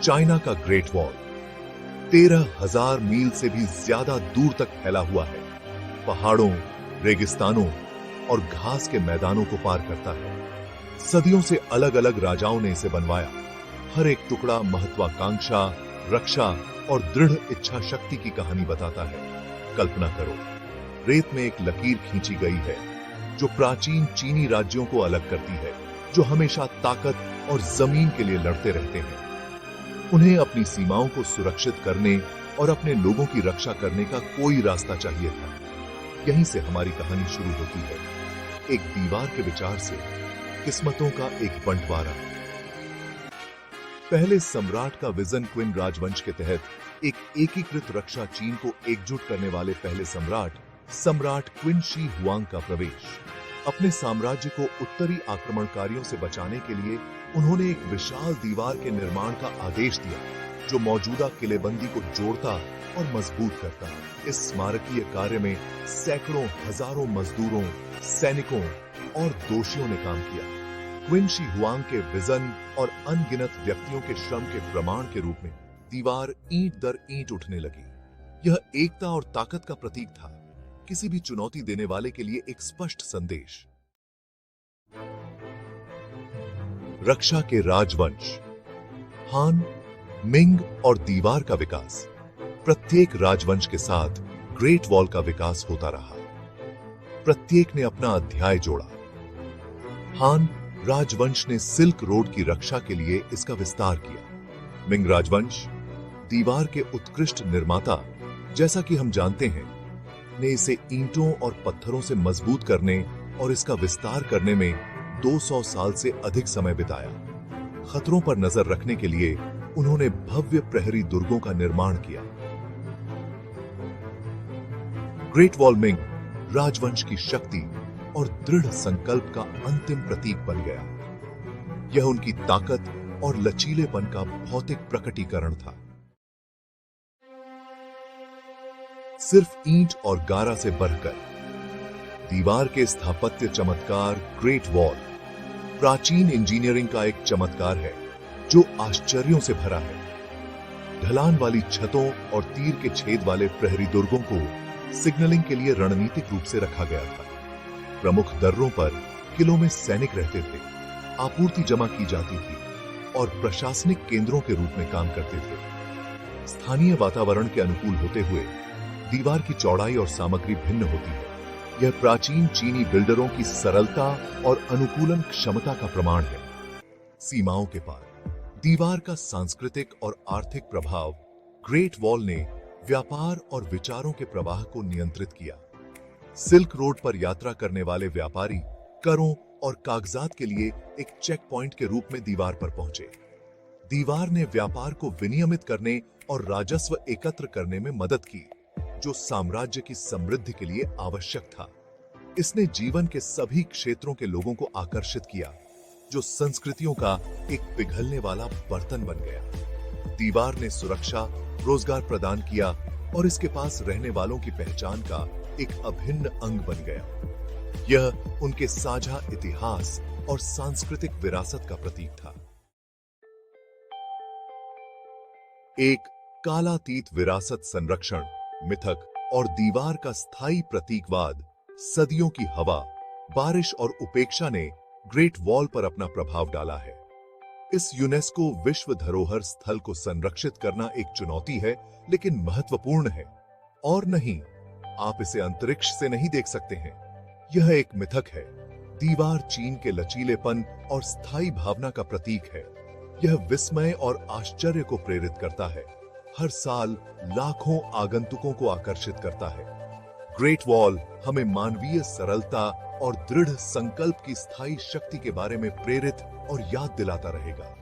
China का great wall 13,000 मील से भी ज्यादा दूर तक फैला हुआ है। पहाड़ों, रेगिस्तानों और घास के मैदानों को पार करता है। सदियों से अलग अलग राजाओं ने इसे बनवाया। हर एक टुकड़ा महत्वाकांक्षा, रक्षा और दृढ़ इच्छा शक्ति की कहानी बताता है। कल्पना करो, रेत में एक लकीर खींची गई है जो प्राचीन चीनी राज्यों को अलग करती है, जो हमेशा ताकत और जमीन के लिए लड़ते रहते हैं। उन्हें अपनी सीमाओं को सुरक्षित करने और अपने लोगों की रक्षा करने का कोई रास्ता चाहिए था। यहीं से हमारी कहानी शुरू होती है, एक दीवार के विचार से किस्मतों का एक बंटवारा। पहले सम्राट का विजन क्विन राजवंश के तहत एक एकीकृत रक्षा चीन को एकजुट करने वाले पहले सम्राट क्विन शी हुआंग का प्रवेश। अपने साम्राज्य को उत्तरी आक्रमणकारियों से बचाने के लिए उन्होंने एक विशाल दीवार के निर्माण का आदेश दिया, जो मौजूदा किलेबंदी को जोड़ता और मजबूत करता। इस स्मारकीय कार्य में सैकड़ों हजारों मजदूरों, सैनिकों और दोषियों ने काम किया। क्विन शी हुआंग के विजन और अनगिनत व्यक्तियों के श्रम के प्रमाण के रूप में दीवार ईंट दर ईंट उठने लगी। यह एकता और ताकत का प्रतीक था, किसी भी चुनौती देने वाले के लिए एक स्पष्ट संदेश। रक्षा के राजवंश, हान, मिंग और दीवार का विकास। प्रत्येक राजवंश के साथ ग्रेट वॉल का विकास होता रहा। प्रत्येक ने अपना अध्याय जोड़ा। हान राजवंश ने सिल्क रोड की रक्षा के लिए इसका विस्तार किया। मिंग राजवंश, दीवार के उत्कृष्ट निर्माता, जैसा कि हम जानते हैं, ने इसे ईंटों और पत्थरों से मजबूत करने और इसका विस्तार करने में 200 साल से अधिक समय बिताया। खतरों पर नजर रखने के लिए उन्होंने भव्य प्रहरी दुर्गों का निर्माण किया। ग्रेट वॉल मिंग राजवंश की शक्ति और दृढ़ संकल्प का अंतिम प्रतीक बन गया। यह उनकी ताकत और लचीलेपन का भौतिक प्रकटीकरण था। सिर्फ ईंट और गारा से बढ़कर दीवार के स्थापत्य चमत्कार ग्रेट वॉल प्राचीन इंजीनियरिंग का एक चमत्कार है जो आश्चर्यों से भरा है। ढलान वाली छतों और तीर के छेद वाले प्रहरी दुर्गों को सिग्नलिंग के लिए रणनीतिक रूप से रखा गया था। प्रमुख दर्रों पर किलों में सैनिक रहते थे, आपूर्ति जमा की जाती थी और प्रशासनिक केंद्रों के रूप में काम करते थे। स्थानीय वातावरण के अनुकूल होते हुए दीवार की चौड़ाई और सामग्री भिन्न होती है। यह प्राचीन चीनी बिल्डरों की सरलता और अनुकूलन क्षमता का प्रमाण है। सीमाओं के पार दीवार का सांस्कृतिक और आर्थिक प्रभाव। ग्रेट वॉल ने व्यापार और विचारों के प्रवाह को नियंत्रित किया। सिल्क रोड पर यात्रा करने वाले व्यापारी करों और कागजात के लिए एक चेक पॉइंट के रूप में दीवार पर पहुंचे। दीवार ने व्यापार को विनियमित करने और राजस्व एकत्र करने में मदद की, जो साम्राज्य की समृद्धि के लिए आवश्यक था। इसने जीवन के सभी क्षेत्रों के लोगों को आकर्षित किया, जो संस्कृतियों का एक पिघलने वाला बर्तन बन गया। दीवार ने सुरक्षा, रोजगार प्रदान किया और इसके पास रहने वालों की पहचान का एक अभिन्न अंग बन गया। यह उनके साझा इतिहास और सांस्कृतिक विरासत का प्रतीक था। एक कालातीत विरासत संरक्षण, मिथक और दीवार का स्थायी प्रतीकवाद। सदियों की हवा, बारिश और उपेक्षा ने ग्रेट वॉल पर अपना प्रभाव डाला है। इस यूनेस्को विश्व धरोहर स्थल को संरक्षित करना एक चुनौती है, लेकिन महत्वपूर्ण है। और नहीं, आप इसे अंतरिक्ष से नहीं देख सकते हैं। यह एक मिथक है। दीवार चीन के लचीलेपन और स्थायी भावना का प्रतीक है। यह विस्मय और आश्चर्य को प्रेरित करता है। हर साल लाखों आगंतुकों को आकर्षित करता है। ग्रेट वॉल हमें मानवीय सरलता और दृढ़ संकल्प की स्थायी शक्ति के बारे में प्रेरित और याद दिलाता रहेगा।